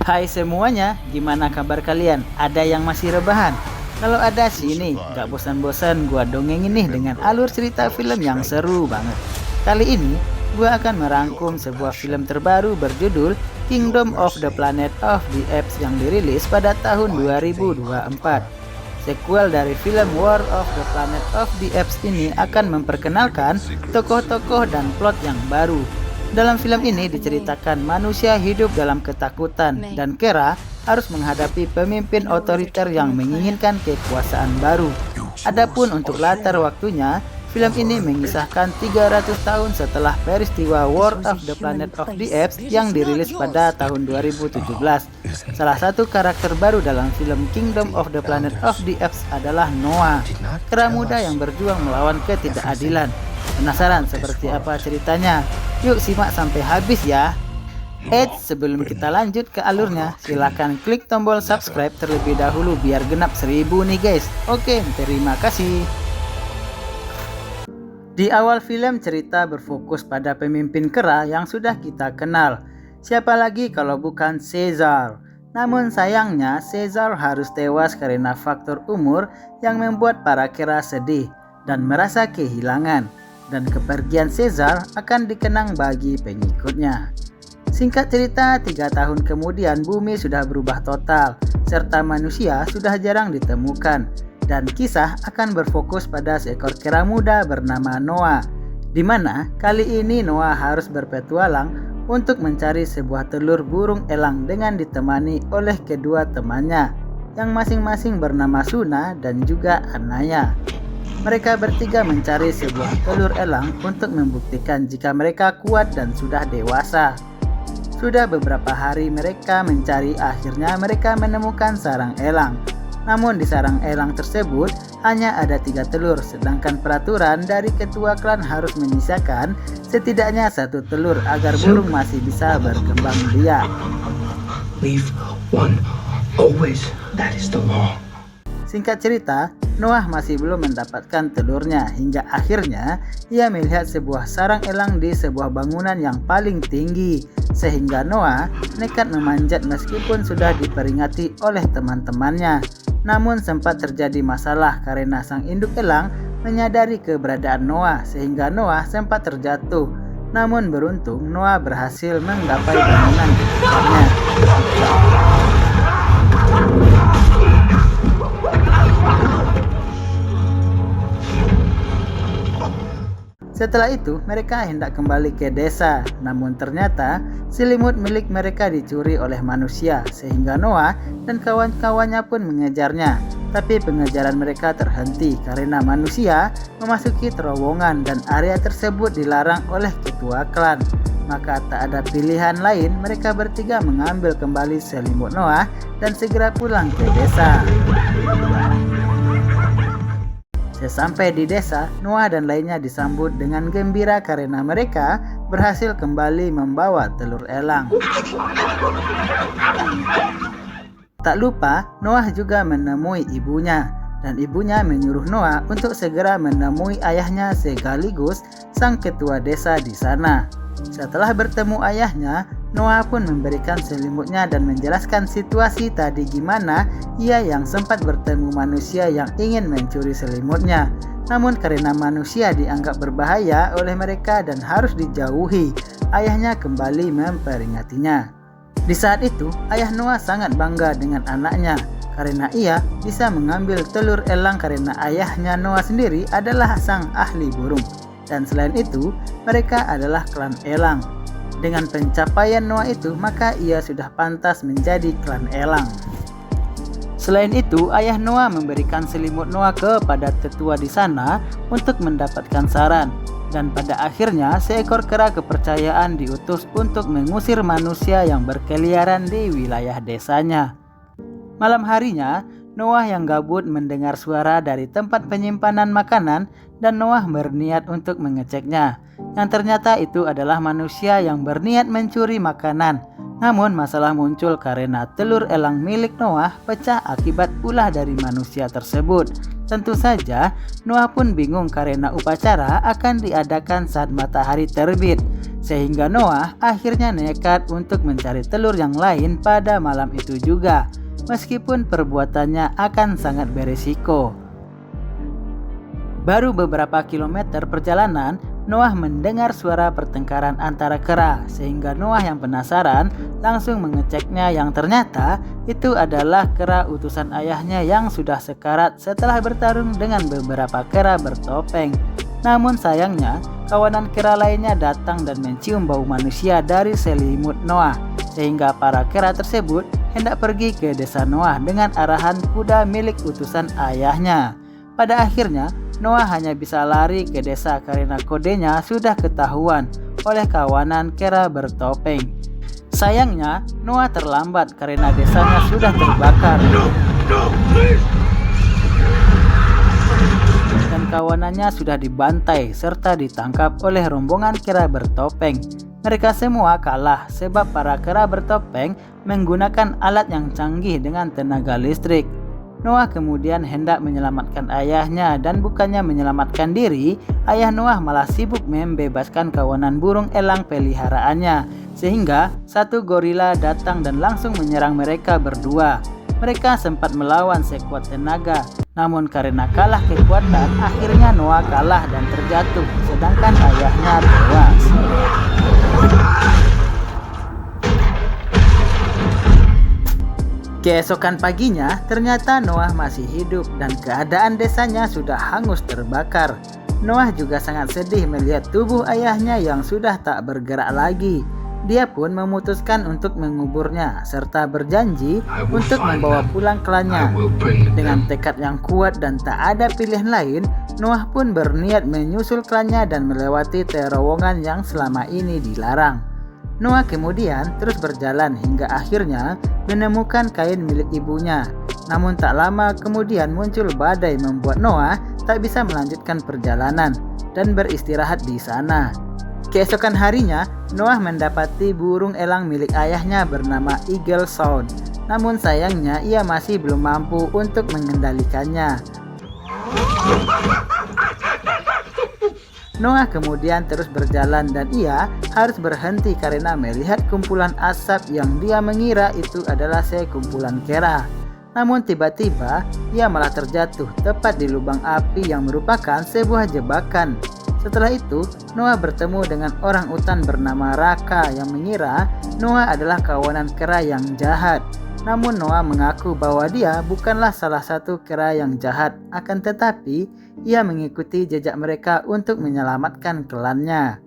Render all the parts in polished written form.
Hai semuanya, gimana kabar kalian? Ada yang masih rebahan? Kalau ada sih nih, gak bosan-bosan gua dongengin nih dengan alur cerita film yang seru banget. Kali ini, gua akan merangkum sebuah film terbaru berjudul Kingdom of the Planet of the Apes yang dirilis pada tahun 2024. Sequel dari film War of the Planet of the Apes ini akan memperkenalkan tokoh-tokoh dan plot yang baru. Dalam film ini diceritakan manusia hidup dalam ketakutan dan Kera harus menghadapi pemimpin otoriter yang menginginkan kekuasaan baru. Adapun untuk latar waktunya, film ini mengisahkan 300 tahun setelah peristiwa War of the Planet of the Apes yang dirilis pada tahun 2017. Salah satu karakter baru dalam film Kingdom of the Planet of the Apes adalah Noah, kera muda yang berjuang melawan ketidakadilan. Penasaran seperti apa ceritanya? Yuk simak sampai habis ya. Sebelum kita lanjut ke alurnya, silahkan klik tombol subscribe terlebih dahulu biar genap 1000 nih guys. Oke, terima kasih. Di awal film cerita berfokus pada pemimpin kera yang sudah kita kenal. Siapa lagi kalau bukan Caesar? Namun sayangnya Caesar harus tewas karena faktor umur yang membuat para kera sedih dan merasa kehilangan. Dan kepergian Caesar akan dikenang bagi pengikutnya. Singkat cerita, 3 tahun kemudian bumi sudah berubah total, serta manusia sudah jarang ditemukan. Dan kisah akan berfokus pada seekor kera muda bernama Noah, di mana kali ini Noah harus berpetualang untuk mencari sebuah telur burung elang dengan ditemani oleh kedua temannya, yang masing-masing bernama Suna dan juga Anaya. Mereka bertiga mencari sebuah telur elang untuk membuktikan jika mereka kuat dan sudah dewasa. Sudah beberapa hari mereka mencari, akhirnya mereka menemukan sarang elang. Namun di sarang elang tersebut hanya ada 3 telur, sedangkan peraturan dari ketua klan harus menyisakan setidaknya 1 telur agar burung masih bisa berkembang biak. Leave one always, that is the law. Singkat cerita, Noah masih belum mendapatkan telurnya hingga akhirnya ia melihat sebuah sarang elang di sebuah bangunan yang paling tinggi, sehingga Noah nekat memanjat meskipun sudah diperingati oleh teman-temannya. Namun sempat terjadi masalah karena sang induk elang menyadari keberadaan Noah sehingga Noah sempat terjatuh. Namun beruntung Noah berhasil menggapai bangunan di depannya. Setelah itu mereka hendak kembali ke desa, namun ternyata selimut milik mereka dicuri oleh manusia sehingga Noah dan kawan-kawannya pun mengejarnya. Tapi pengejaran mereka terhenti karena manusia memasuki terowongan dan area tersebut dilarang oleh ketua klan. Maka tak ada pilihan lain, mereka bertiga mengambil kembali selimut Noah dan segera pulang ke desa. Sesampai di desa, Noah dan lainnya disambut dengan gembira karena mereka berhasil kembali membawa telur elang. Tak lupa, Noah juga menemui ibunya, dan ibunya menyuruh Noah untuk segera menemui ayahnya sekaligus sang ketua desa di sana. Setelah bertemu ayahnya, Noah pun memberikan selimutnya dan menjelaskan situasi tadi gimana ia yang sempat bertemu manusia yang ingin mencuri selimutnya. Namun karena manusia dianggap berbahaya oleh mereka dan harus dijauhi, ayahnya kembali memperingatinya. Di saat itu, ayah Noah sangat bangga dengan anaknya karena ia bisa mengambil telur elang karena ayahnya Noah sendiri adalah sang ahli burung. Dan selain itu, mereka adalah klan elang. Dengan pencapaian Noah itu, maka ia sudah pantas menjadi klan elang. Selain itu, ayah Noah memberikan selimut Noah kepada tetua di sana untuk mendapatkan saran. Dan pada akhirnya, seekor kera kepercayaan diutus untuk mengusir manusia yang berkeliaran di wilayah desanya. Malam harinya, Noah yang gabut mendengar suara dari tempat penyimpanan makanan dan Noah berniat untuk mengeceknya. Yang ternyata itu adalah manusia yang berniat mencuri makanan. Namun masalah muncul karena telur elang milik Noah pecah akibat ulah dari manusia tersebut. Tentu saja, Noah pun bingung karena upacara akan diadakan saat matahari terbit, sehingga Noah akhirnya nekat untuk mencari telur yang lain pada malam itu juga, meskipun perbuatannya akan sangat berisiko. Baru beberapa kilometer perjalanan, Noah mendengar suara pertengkaran antara kera, sehingga Noah yang penasaran langsung mengeceknya, yang ternyata itu adalah kera utusan ayahnya yang sudah sekarat setelah bertarung dengan beberapa kera bertopeng. Namun sayangnya, kawanan kera lainnya datang dan mencium bau manusia dari selimut Noah, sehingga para kera tersebut hendak pergi ke desa Noah dengan arahan kuda milik utusan ayahnya. Pada akhirnya, Noah hanya bisa lari ke desa karena kodenya sudah ketahuan oleh kawanan kera bertopeng. Sayangnya, Noah terlambat karena desanya sudah terbakar. Dan kawanannya sudah dibantai serta ditangkap oleh rombongan kera bertopeng. Mereka semua kalah sebab para kera bertopeng menggunakan alat yang canggih dengan tenaga listrik. Noah kemudian hendak menyelamatkan ayahnya, dan bukannya menyelamatkan diri, ayah Noah malah sibuk membebaskan kawanan burung elang peliharaannya, sehingga satu gorila datang dan langsung menyerang mereka berdua. Mereka sempat melawan sekuat tenaga, namun karena kalah kekuatan, akhirnya Noah kalah dan terjatuh, sedangkan ayahnya tewas. Keesokan paginya, ternyata Noah masih hidup dan keadaan desanya sudah hangus terbakar. Noah juga sangat sedih melihat tubuh ayahnya yang sudah tak bergerak lagi. Dia pun memutuskan untuk menguburnya serta berjanji untuk membawa pulang klannya. Dengan tekad yang kuat dan tak ada pilihan lain, Noah pun berniat menyusul klannya dan melewati terowongan yang selama ini dilarang. Noah kemudian terus berjalan hingga akhirnya menemukan kain milik ibunya. Namun tak lama kemudian muncul badai membuat Noah tak bisa melanjutkan perjalanan dan beristirahat di sana. Keesokan harinya, Noah mendapati burung elang milik ayahnya bernama Eagle Sound. Namun sayangnya ia masih belum mampu untuk mengendalikannya. Noah kemudian terus berjalan dan ia harus berhenti karena melihat kumpulan asap yang dia mengira itu adalah sekumpulan kera. Namun tiba-tiba ia malah terjatuh tepat di lubang api yang merupakan sebuah jebakan. Setelah itu, Noah bertemu dengan orang utan bernama Raka yang mengira Noah adalah kawanan kera yang jahat. Namun Noah mengaku bahwa dia bukanlah salah satu kera yang jahat, akan tetapi ia mengikuti jejak mereka untuk menyelamatkan klannya.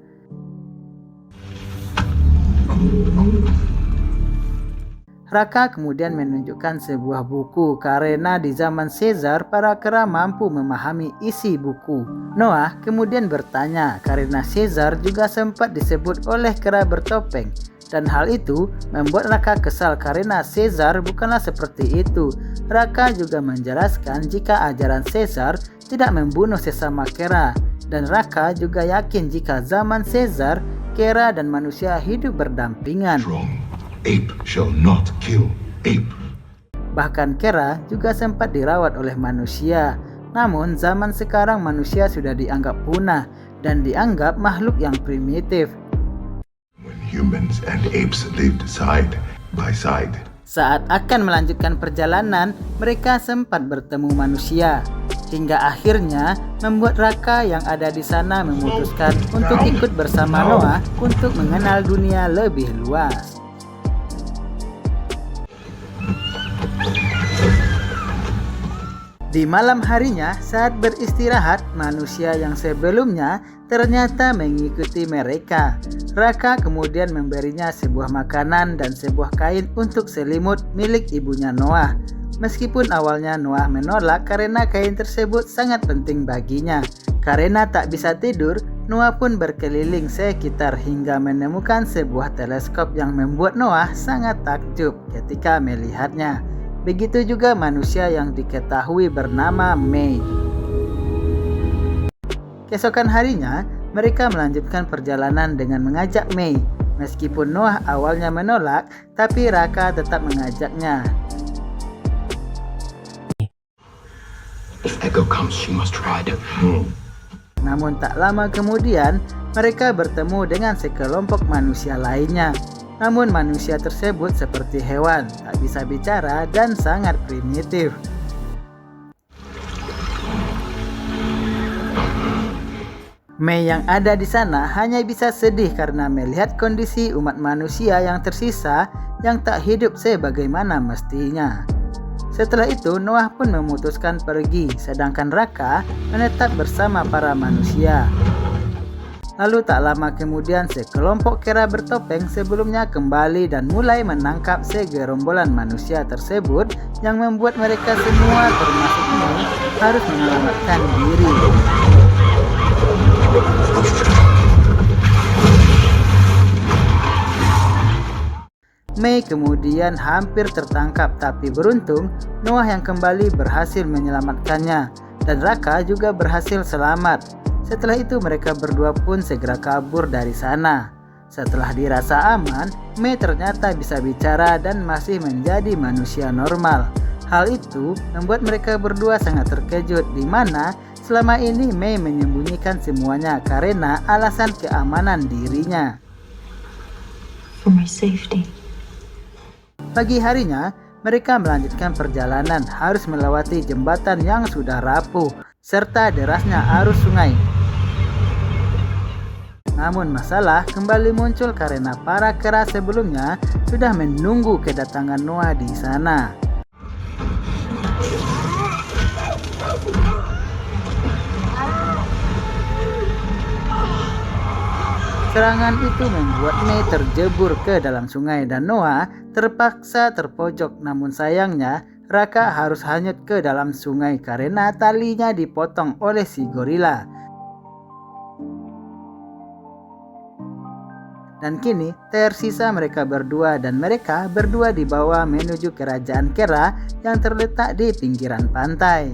Raka kemudian menunjukkan sebuah buku karena di zaman Caesar para kera mampu memahami isi buku. Noah kemudian bertanya karena Caesar juga sempat disebut oleh kera bertopeng. Dan hal itu membuat Raka kesal karena Caesar bukanlah seperti itu. Raka juga menjelaskan jika ajaran Caesar tidak membunuh sesama kera. Dan Raka juga yakin jika zaman Caesar, kera dan manusia hidup berdampingan. Ape shall not kill ape. Bahkan kera juga sempat dirawat oleh manusia. Namun zaman sekarang manusia sudah dianggap punah dan dianggap makhluk yang primitif. Humans and apes lived side by side. Saat akan melanjutkan perjalanan, mereka sempat bertemu manusia. Hingga akhirnya membuat Raka yang ada di sana memutuskan untuk ikut bersama Noah untuk mengenal dunia lebih luas. Di malam harinya, saat beristirahat, manusia yang sebelumnya ternyata mengikuti mereka. Raka kemudian memberinya sebuah makanan dan sebuah kain untuk selimut milik ibunya Noah. Meskipun awalnya Noah menolak karena kain tersebut sangat penting baginya. Karena tak bisa tidur, Noah pun berkeliling sekitar hingga menemukan sebuah teleskop yang membuat Noah sangat takjub ketika melihatnya. Begitu juga manusia yang diketahui bernama May. Keesokan harinya, mereka melanjutkan perjalanan dengan mengajak May. Meskipun Noah awalnya menolak, tapi Raka tetap mengajaknya. If Echo comes, she must ride. Namun tak lama kemudian, mereka bertemu dengan sekelompok manusia lainnya. Namun manusia tersebut seperti hewan, tak bisa bicara dan sangat primitif. Mei yang ada di sana hanya bisa sedih karena melihat kondisi umat manusia yang tersisa yang tak hidup sebagaimana mestinya. Setelah itu, Noah pun memutuskan pergi, sedangkan Raka menetap bersama para manusia. Lalu tak lama kemudian, sekelompok kera bertopeng sebelumnya kembali dan mulai menangkap segerombolan manusia tersebut yang membuat mereka semua termasuk Mei harus menyelamatkan diri. Mei kemudian hampir tertangkap, tapi beruntung Noah yang kembali berhasil menyelamatkannya dan Raka juga berhasil selamat. Setelah itu mereka berdua pun segera kabur dari sana. Setelah dirasa aman, Mei ternyata bisa bicara dan masih menjadi manusia normal. Hal itu membuat mereka berdua sangat terkejut, di mana selama ini Mei menyembunyikan semuanya karena alasan keamanan dirinya. For my safety. Pagi harinya, mereka melanjutkan perjalanan harus melewati jembatan yang sudah rapuh, serta derasnya arus sungai. Namun masalah kembali muncul karena para kera sebelumnya sudah menunggu kedatangan Noah di sana. Serangan itu membuat Mei terjebur ke dalam sungai dan Noah terpaksa terpojok. Namun sayangnya Raka harus hanyut ke dalam sungai karena talinya dipotong oleh si gorila. Dan kini tersisa mereka berdua dan mereka berdua dibawa menuju kerajaan kera yang terletak di pinggiran pantai.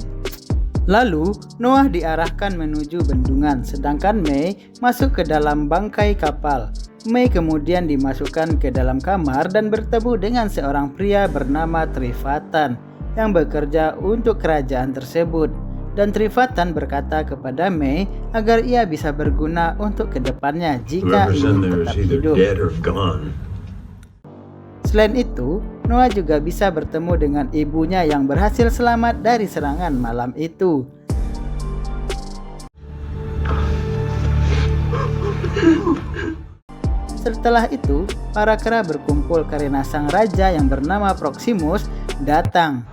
Lalu, Noah diarahkan menuju bendungan, sedangkan Mei masuk ke dalam bangkai kapal. Mei kemudian dimasukkan ke dalam kamar dan bertemu dengan seorang pria bernama Trifatan yang bekerja untuk kerajaan tersebut. Dan Trifatan berkata kepada Mei agar ia bisa berguna untuk kedepannya jika ingin tetap hidup. Selain itu, Noah juga bisa bertemu dengan ibunya yang berhasil selamat dari serangan malam itu. Setelah itu, para kera berkumpul karena sang raja yang bernama Proximus datang.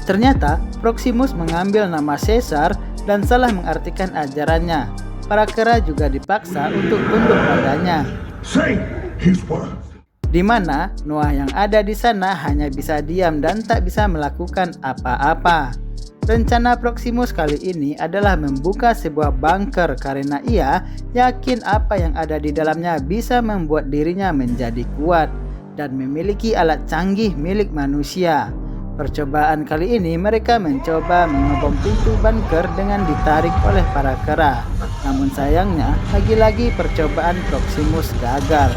Ternyata, Proximus mengambil nama Caesar dan salah mengartikan ajarannya. Para kera juga dipaksa untuk tunduk padanya. Say his words. Di mana Noah yang ada di sana hanya bisa diam dan tak bisa melakukan apa-apa. Rencana Proximus kali ini adalah membuka sebuah bunker karena ia yakin apa yang ada di dalamnya bisa membuat dirinya menjadi kuat dan memiliki alat canggih milik manusia. Percobaan kali ini mereka mencoba mengebom pintu bunker dengan ditarik oleh para kera. Namun sayangnya, lagi-lagi percobaan Proximus gagal.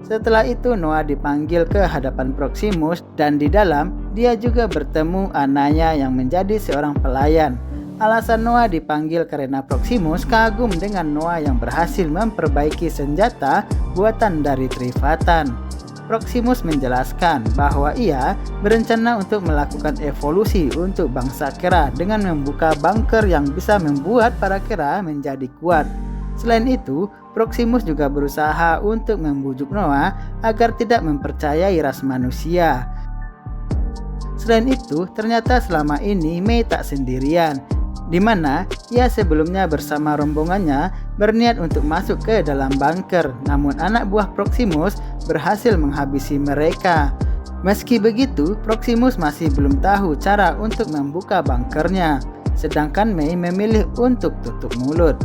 Setelah itu Noah dipanggil ke hadapan Proximus dan di dalam dia juga bertemu Anaya yang menjadi seorang pelayan. Alasan Noah dipanggil karena Proximus kagum dengan Noah yang berhasil memperbaiki senjata buatan dari Trifatan. Proximus menjelaskan bahwa ia berencana untuk melakukan evolusi untuk bangsa kera dengan membuka bunker yang bisa membuat para kera menjadi kuat. Selain itu, Proximus juga berusaha untuk membujuk Noah agar tidak mempercayai ras manusia. Selain itu, ternyata selama ini Mei tak sendirian, di mana ia sebelumnya bersama rombongannya berniat untuk masuk ke dalam bunker. Namun anak buah Proximus berhasil menghabisi mereka. Meski begitu, Proximus masih belum tahu cara untuk membuka bunkernya, sedangkan Mei memilih untuk tutup mulut.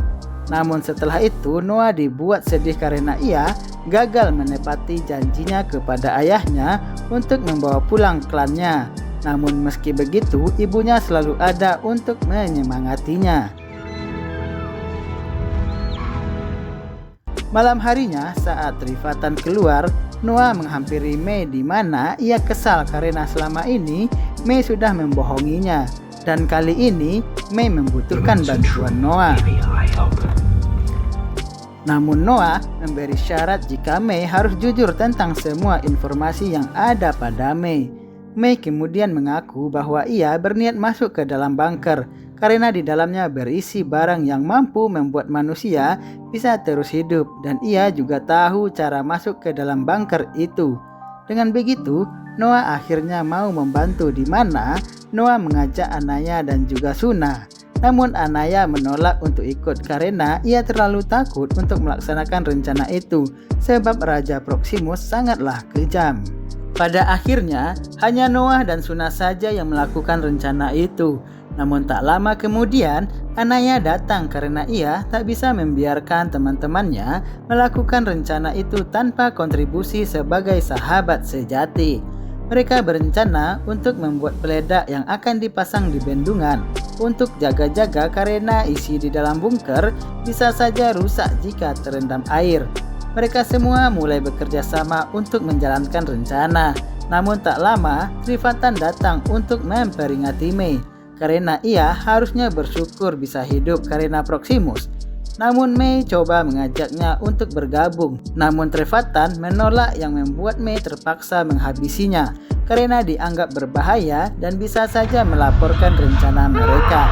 Namun setelah itu Noah dibuat sedih karena ia gagal menepati janjinya kepada ayahnya untuk membawa pulang klannya. Namun meski begitu, ibunya selalu ada untuk menyemangatinya. Malam harinya saat Trifatan keluar, Noah menghampiri Mei di mana ia kesal karena selama ini Mei sudah membohonginya. Dan kali ini Mei membutuhkan bantuan Noah. Maybe I help. Namun Noah memberi syarat jika Mei harus jujur tentang semua informasi yang ada pada Mei. Mei kemudian mengaku bahwa ia berniat masuk ke dalam bunker karena di dalamnya berisi barang yang mampu membuat manusia bisa terus hidup, dan ia juga tahu cara masuk ke dalam bunker itu. Dengan begitu, Noah akhirnya mau membantu, di mana Noah mengajak Anaya dan juga Suna. Namun Anaya menolak untuk ikut karena ia terlalu takut untuk melaksanakan rencana itu sebab Raja Proximus sangatlah kejam. Pada akhirnya, hanya Noah dan Suna saja yang melakukan rencana itu. Namun tak lama kemudian, Anaya datang karena ia tak bisa membiarkan teman-temannya melakukan rencana itu tanpa kontribusi sebagai sahabat sejati. Mereka berencana untuk membuat peledak yang akan dipasang di bendungan untuk jaga-jaga karena isi di dalam bunker bisa saja rusak jika terendam air. Mereka semua mulai bekerja sama untuk menjalankan rencana. Namun tak lama, Trifatan datang untuk memperingati Mei karena ia harusnya bersyukur bisa hidup karena Proximus. Namun Mei coba mengajaknya untuk bergabung. Namun Trifatan menolak yang membuat Mei terpaksa menghabisinya karena dianggap berbahaya dan bisa saja melaporkan rencana mereka.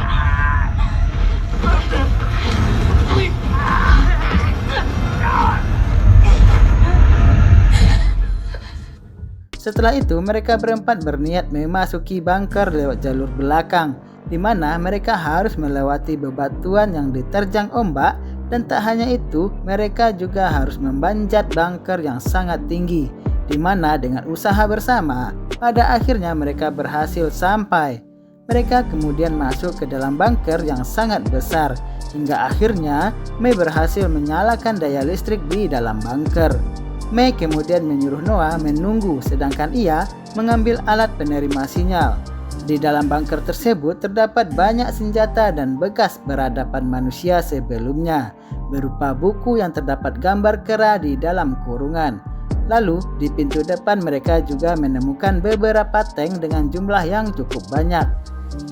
Setelah itu mereka berempat berniat memasuki bunker lewat jalur belakang, di mana mereka harus melewati bebatuan yang diterjang ombak, dan tak hanya itu, mereka juga harus memanjat bunker yang sangat tinggi, di mana dengan usaha bersama, pada akhirnya mereka berhasil sampai. Mereka kemudian masuk ke dalam bunker yang sangat besar, hingga akhirnya Mei berhasil menyalakan daya listrik di dalam bunker. Mei kemudian menyuruh Noah menunggu, sedangkan ia mengambil alat penerima sinyal. Di dalam bunker tersebut terdapat banyak senjata dan bekas peradaban manusia sebelumnya, berupa buku yang terdapat gambar kera di dalam kurungan. Lalu di pintu depan mereka juga menemukan beberapa tank dengan jumlah yang cukup banyak.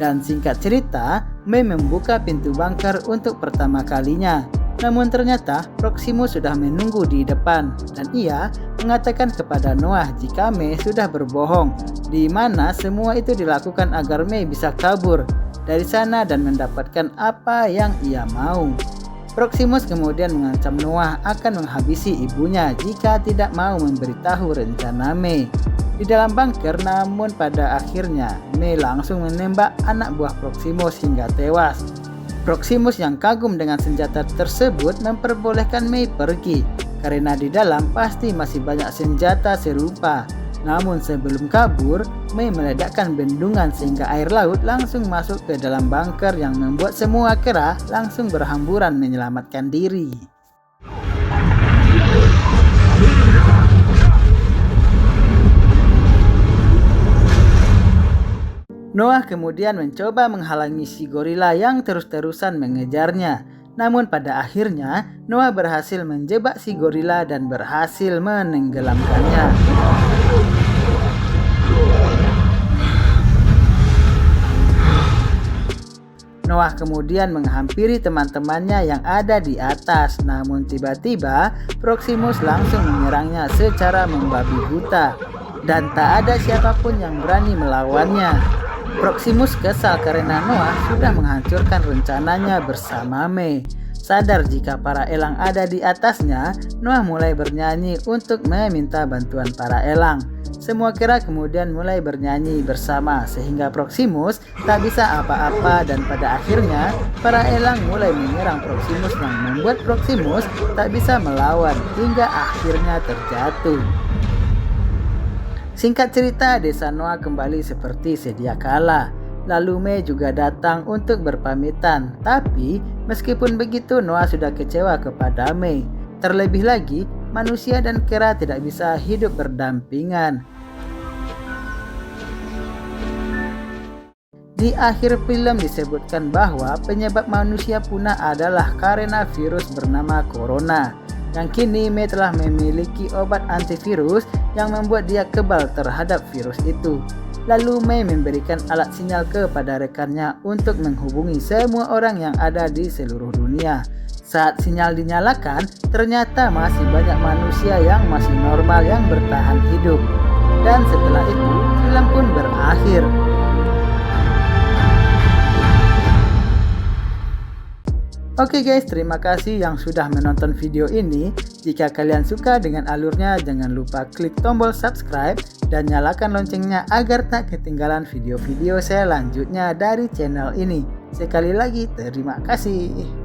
Dan singkat cerita, Mei membuka pintu bunker untuk pertama kalinya. Namun ternyata Proximus sudah menunggu di depan, dan ia mengatakan kepada Noah jika Mei sudah berbohong, di mana semua itu dilakukan agar Mei bisa kabur dari sana dan mendapatkan apa yang ia mau. Proximus kemudian mengancam Noah akan menghabisi ibunya jika tidak mau memberitahu rencana Mei di dalam bunker. Namun pada akhirnya Mei langsung menembak anak buah Proximus hingga tewas. Proximus yang kagum dengan senjata tersebut memperbolehkan Mei pergi karena di dalam pasti masih banyak senjata serupa. Namun sebelum kabur, Mei meledakkan bendungan sehingga air laut langsung masuk ke dalam bunker yang membuat semua kera langsung berhamburan menyelamatkan diri. Noah kemudian mencoba menghalangi si gorila yang terus-terusan mengejarnya. Namun pada akhirnya Noah berhasil menjebak si gorila dan berhasil menenggelamkannya. Noah kemudian menghampiri teman-temannya yang ada di atas. Namun tiba-tiba Proximus langsung menyerangnya secara membabi buta, dan tak ada siapapun yang berani melawannya. Proximus kesal karena Noah sudah menghancurkan rencananya bersama Mei. Sadar jika para elang ada di atasnya, Noah mulai bernyanyi untuk meminta bantuan para elang. Semua kera kemudian mulai bernyanyi bersama sehingga Proximus tak bisa apa-apa, dan pada akhirnya para elang mulai menyerang Proximus yang membuat Proximus tak bisa melawan hingga akhirnya terjatuh. Singkat cerita, desa Noah kembali seperti sedia kala. Lalu Mei juga datang untuk berpamitan. Tapi meskipun begitu, Noah sudah kecewa kepada Mei. Terlebih lagi, manusia dan kera tidak bisa hidup berdampingan. Di akhir film disebutkan bahwa penyebab manusia punah adalah karena virus bernama corona. yang kini May telah memiliki obat antivirus yang membuat dia kebal terhadap virus itu. Lalu May memberikan alat sinyal kepada rekannya untuk menghubungi semua orang yang ada di seluruh dunia. Saat sinyal dinyalakan, ternyata masih banyak manusia yang masih normal yang bertahan hidup. Dan setelah itu, film pun berakhir. Oke guys, terima kasih yang sudah menonton video ini. Jika kalian suka dengan alurnya, jangan lupa klik tombol subscribe dan nyalakan loncengnya agar tak ketinggalan video-video selanjutnya dari channel ini. Sekali lagi, terima kasih.